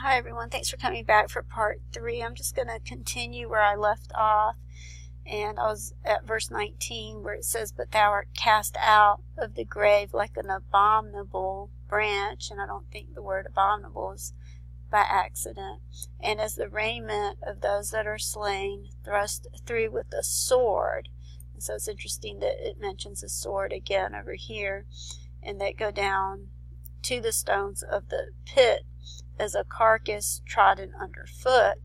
Hi everyone, thanks for coming back for part 3. I'm just going to continue where I left off, and I was at verse 19 where it says, "But thou art cast out of the grave like an abominable branch," and I don't think the word abominable is by accident, "and as the raiment of those that are slain, thrust through with a sword." And so it's interesting that it mentions a sword again over here, and they go down to the stones of the pit as a carcass trodden underfoot.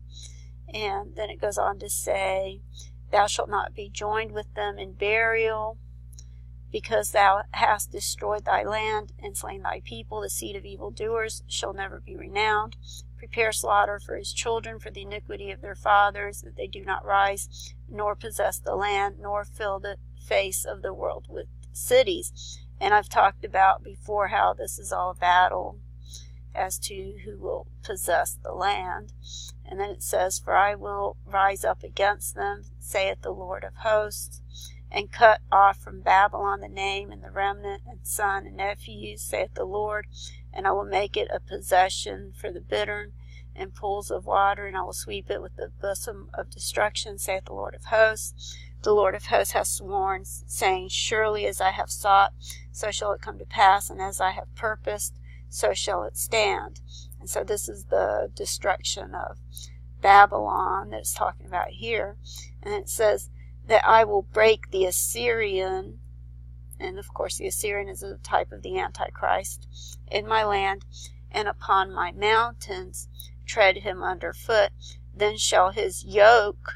And then it goes on to say, "Thou shalt not be joined with them in burial, because thou hast destroyed thy land and slain thy people. The seed of evildoers shall never be renowned. Prepare slaughter for his children for the iniquity of their fathers, that they do not rise, nor possess the land, nor fill the face of the world with cities." And I've talked about before how this is all a battle as to who will possess the land. And then it says, "For I will rise up against them, saith the Lord of hosts, and cut off from Babylon the name and the remnant and son and nephews, saith the Lord, and I will make it a possession for the bittern and pools of water, and I will sweep it with the bosom of destruction, saith the Lord of hosts. The Lord of hosts has sworn, saying, Surely as I have sought, so shall it come to pass, and as I have purposed, so shall it stand." And so this is the destruction of Babylon that it's talking about here. And it says that I will break the Assyrian, and of course the Assyrian is a type of the Antichrist, "in my land, and upon my mountains tread him underfoot. Then shall his yoke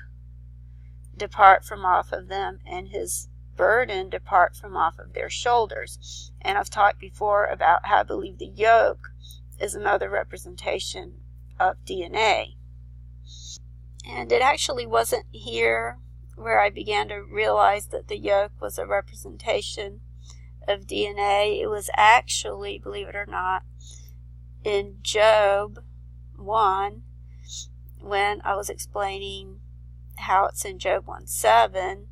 depart from off of them, and his burden depart from off of their shoulders." And I've talked before about how I believe the yoke is another representation of DNA. And it actually wasn't here where I began to realize that the yoke was a representation of DNA. It was actually, believe it or not, in Job 1, when I was explaining how it's in Job 1:7,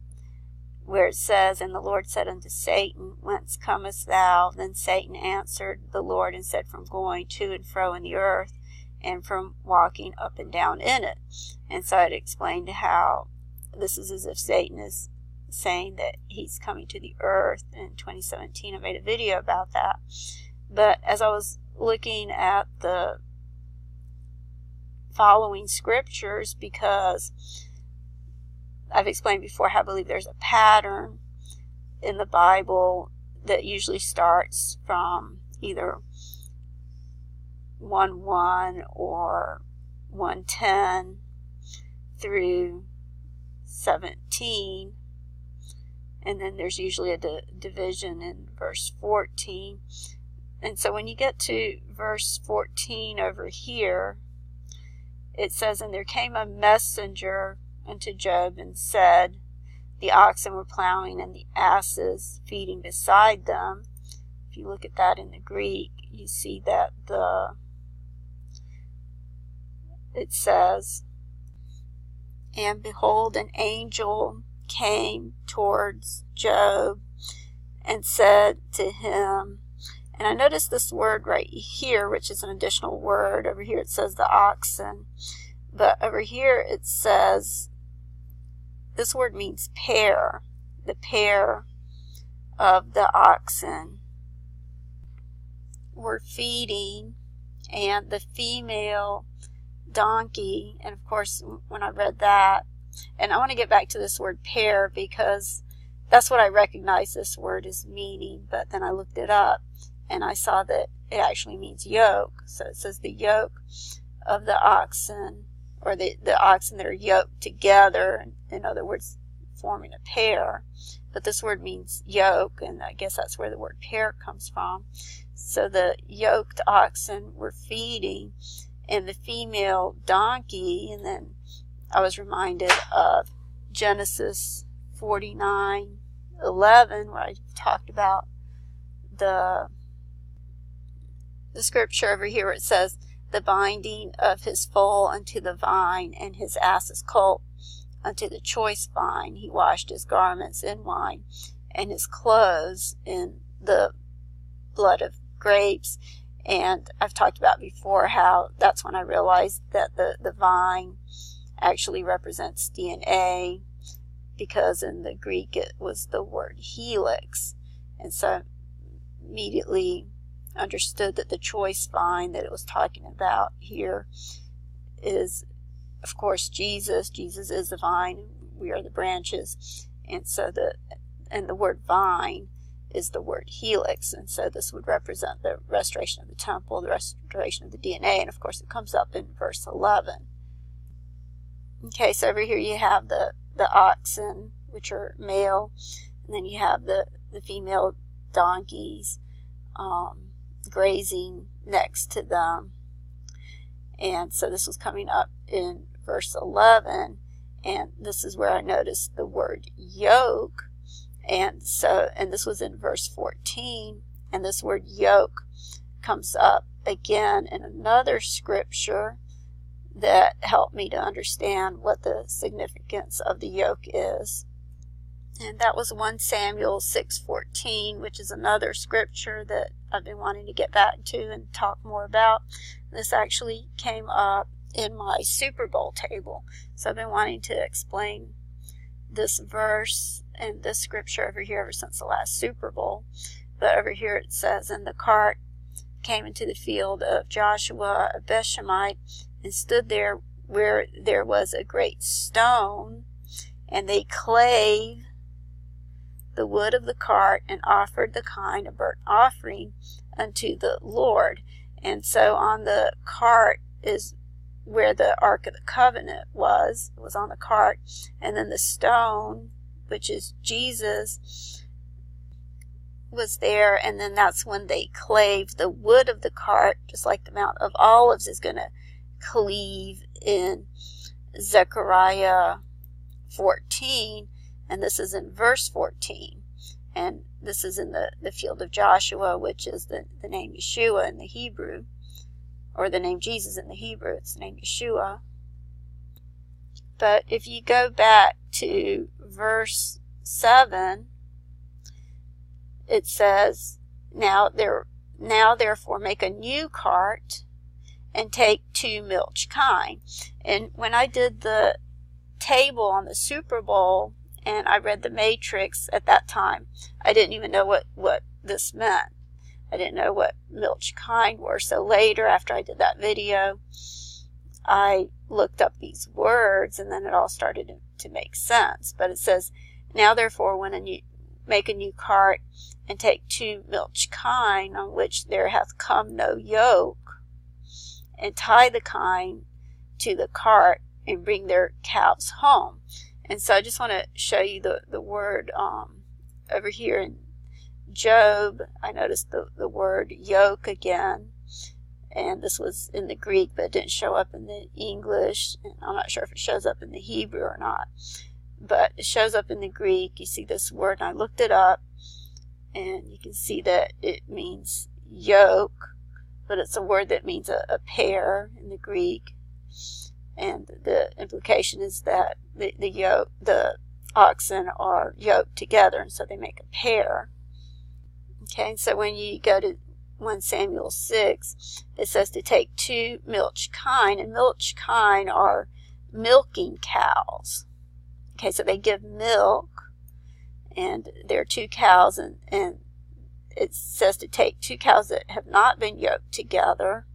where it says, "And the Lord said unto Satan, Whence comest thou? Then Satan answered the Lord and said, From going to and fro in the earth, and from walking up and down in it." And so it explained how this is as if Satan is saying that he's coming to the earth. In 2017 I made a video about that. But as I was looking at the following scriptures, because I've explained before how I believe there's a pattern in the Bible that usually starts from either 1:1 or 1:10 through 17, and then there's usually a division in verse 14. And so when you get to verse 14 over here, it says, "And there came a messenger unto Job and said, The oxen were plowing and the asses feeding beside them." If you look at that in the Greek, you see that it says, "And behold, an angel came towards Job and said to him," and I noticed this word right here, which is an additional word. Over here it says the oxen, but over here it says, this word means pair, the pair of the oxen were feeding, and the female donkey. And of course, when I read that, and I want to get back to this word pair because that's what I recognize this word as meaning, but then I looked it up and I saw that it actually means yoke. So it says the yoke of the oxen, or the oxen that are yoked together, in other words, forming a pair. But this word means yoke, and I guess that's where the word pair comes from. So the yoked oxen were feeding, and the female donkey, and then I was reminded of Genesis 49:11, where I talked about the scripture over here where it says, "The binding of his foal unto the vine, and his ass's colt unto the choice vine. He washed his garments in wine, and his clothes in the blood of grapes." And I've talked about before how that's when I realized that the vine actually represents DNA, because in the Greek it was the word helix. And so immediately understood that the choice vine that it was talking about here is, of course, Jesus. Jesus is the vine, we are the branches. And so the word vine is the word helix, and so this would represent the restoration of the temple, the restoration of the DNA, and of course it comes up in verse 11. Okay, so over here you have the oxen, which are male, and then you have the female donkeys grazing next to them. And so this was coming up in verse 11, and this is where I noticed the word yoke. And this was in verse 14, and this word yoke comes up again in another scripture that helped me to understand what the significance of the yoke is. And that was 1 Samuel 6:14, which is another scripture that I've been wanting to get back to and talk more about. This actually came up in my Super Bowl table, so I've been wanting to explain this verse and this scripture over here ever since the last Super Bowl. But over here it says, "And the cart came into the field of Joshua a Bethshemite, and stood there where there was a great stone, and they clave the wood of the cart, and offered the kind of burnt offering unto the Lord." And so on the cart is where the Ark of the Covenant was. It was on the cart. And then the stone, which is Jesus, was there. And then that's when they clave the wood of the cart, just like the Mount of Olives is going to cleave in Zechariah 14. And this is in verse 14. And this is in the field of Joshua, which is the name Yeshua in the Hebrew, or the name Jesus in the Hebrew. It's the name Yeshua. But if you go back to verse 7, it says, Now therefore make a new cart, and take 2 milch kine. And when I did the table on the Super Bowl, and I read the Matrix at that time, I didn't even know what this meant. I didn't know what milch kine were. So later, after I did that video, I looked up these words, and then it all started to make sense. But it says, "Now therefore, make a new cart, and take 2 milch kine, on which there hath come no yoke, and tie the kine to the cart, and bring their calves home." And so I just want to show you the word over here in Job. I noticed the word yoke again, and this was in the Greek, but it didn't show up in the English, and I'm not sure if it shows up in the Hebrew or not, but it shows up in the Greek. You see this word, and I looked it up, and you can see that it means yoke, but it's a word that means a pair in the Greek. And the implication is that the oxen are yoked together, and so they make a pair. Okay, so when you go to 1 Samuel 6, it says to take 2 milch kine, and milch kine are milking cows. Okay, so they give milk, and there are 2 cows, and it says to take 2 cows that have not been yoked together,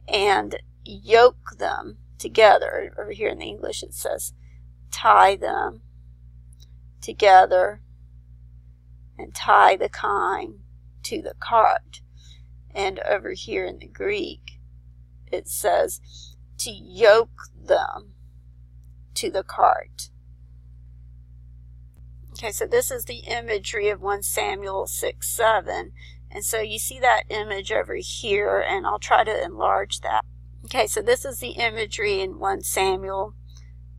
and yoke them together. Over here in the English it says tie them together, and tie the kine to the cart. And over here in the Greek it says to yoke them to the cart. Okay, so this is the imagery of 1 Samuel 6:7, and so you see that image over here, and I'll try to enlarge that. Okay, so this is the imagery in 1 Samuel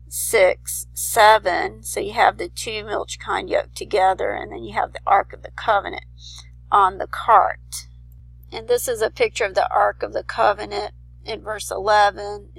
6:7. So you have the 2 milch kine yoked together, and then you have the Ark of the Covenant on the cart. And this is a picture of the Ark of the Covenant in verse 11.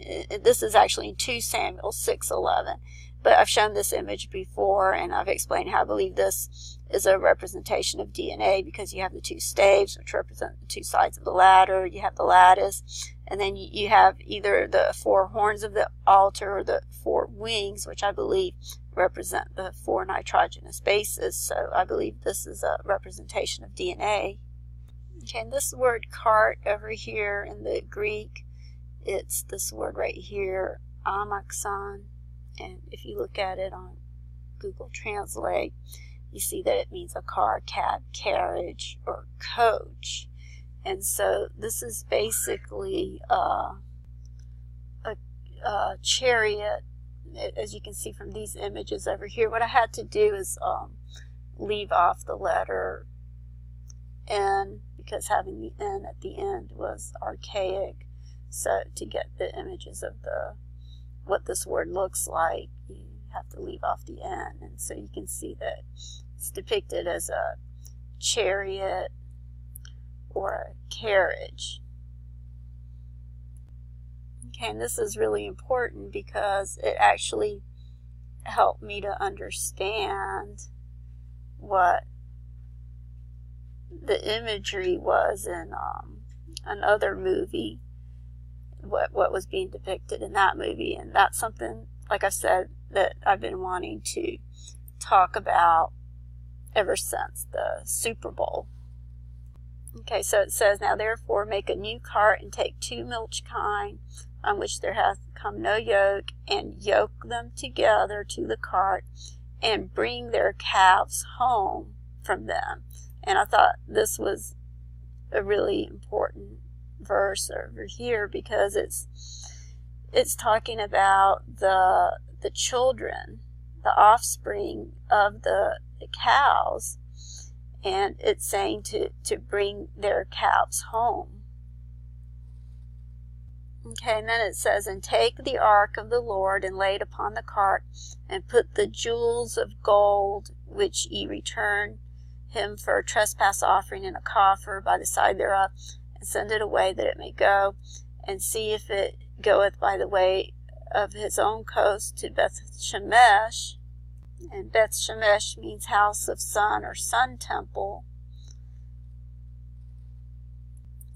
This is actually in 2 Samuel 6:11. But I've shown this image before, and I've explained how I believe this is a representation of DNA, because you have the two staves, which represent the two sides of the ladder. You have the lattice, and then you have either the four horns of the altar or the four wings, which I believe represent the four nitrogenous bases. So I believe this is a representation of DNA. Okay, and this word cart over here in the Greek, it's this word right here, amaxon. And if you look at it on Google Translate, you see that it means a car, cab, carriage, or coach. And so this is basically a chariot, as you can see from these images over here. What I had to do is leave off the letter N, because having the N at the end was archaic. So to get the images of what this word looks like, you have to leave off the N. And so you can see that it's depicted as a chariot or a carriage. Okay, and this is really important because it actually helped me to understand what the imagery was in another movie, what was being depicted in that movie. And that's something, like I said, that I've been wanting to talk about ever since the Super Bowl. Okay, so it says, now therefore make a new cart, and take 2 milch kine, on which there hath come no yoke, and yoke them together to the cart, and bring their calves home from them. And I thought this was a really important verse over here, because it's talking about the children, the offspring of the cows, and it's saying to bring their calves home. Okay, and then it says, and take the ark of the Lord, and lay it upon the cart, and put the jewels of gold which ye return him for a trespass offering in a coffer by the side thereof, and send it away that it may go, and see if it goeth by the way of his own coast to Beth Shemesh. And Beth Shemesh means house of sun, or sun temple.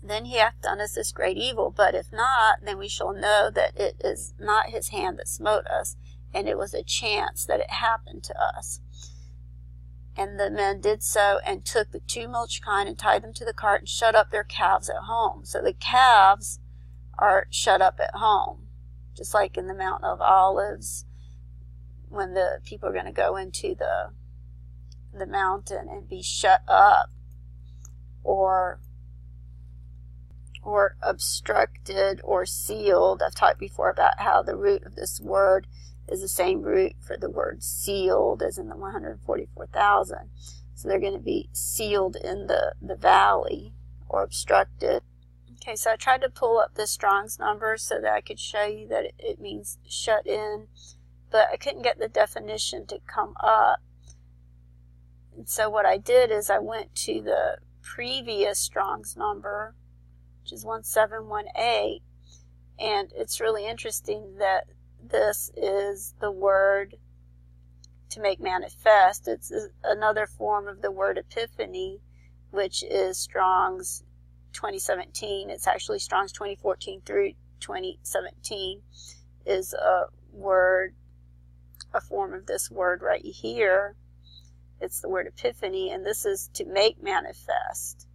Then he hath done us this great evil, but if not, then we shall know that it is not his hand that smote us, and it was a chance that it happened to us. And the men did so, and took the 2 milch kine, and tied them to the cart, and shut up their calves at home. So the calves are shut up at home, just like in the Mount of Olives, when the people are going to go into the mountain and be shut up, or obstructed, or sealed. I've talked before about how the root of this word is the same root for the word sealed as in the 144,000. So they're going to be sealed in the valley, or obstructed. Okay, so I tried to pull up the Strong's number so that I could show you that it means shut in, but I couldn't get the definition to come up. And so what I did is I went to the previous Strong's number, which is 1718, and it's really interesting that this is the word to make manifest. It's another form of the word epiphany, which is Strong's 2017. It's actually Strong's 2014 through 2017 is a form of this word right here. It's the word epiphany, and this is to make manifest,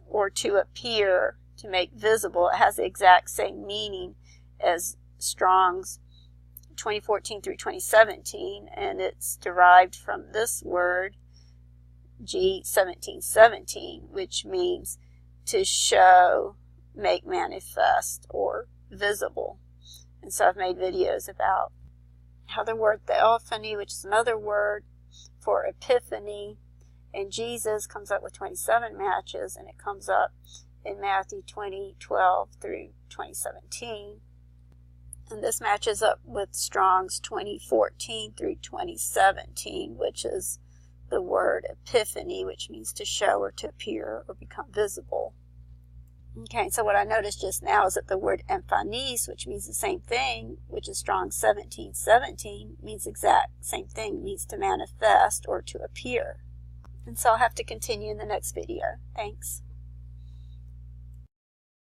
or to appear, to make visible. It has the exact same meaning as Strong's 2014 through 2017, and it's derived from this word G1717, which means to show, make manifest, or visible. And so I've made videos about how the word theophany, which is another word for epiphany, and Jesus comes up with 27 matches, and it comes up in Matthew 20:12 through 2017. And this matches up with Strong's 2014 through 2017, which is the word epiphany, which means to show or to appear or become visible. Okay, so what I noticed just now is that the word emphanis, which means the same thing, which is Strong 1717, means the exact same thing. It means to manifest or to appear. And so I'll have to continue in the next video. Thanks.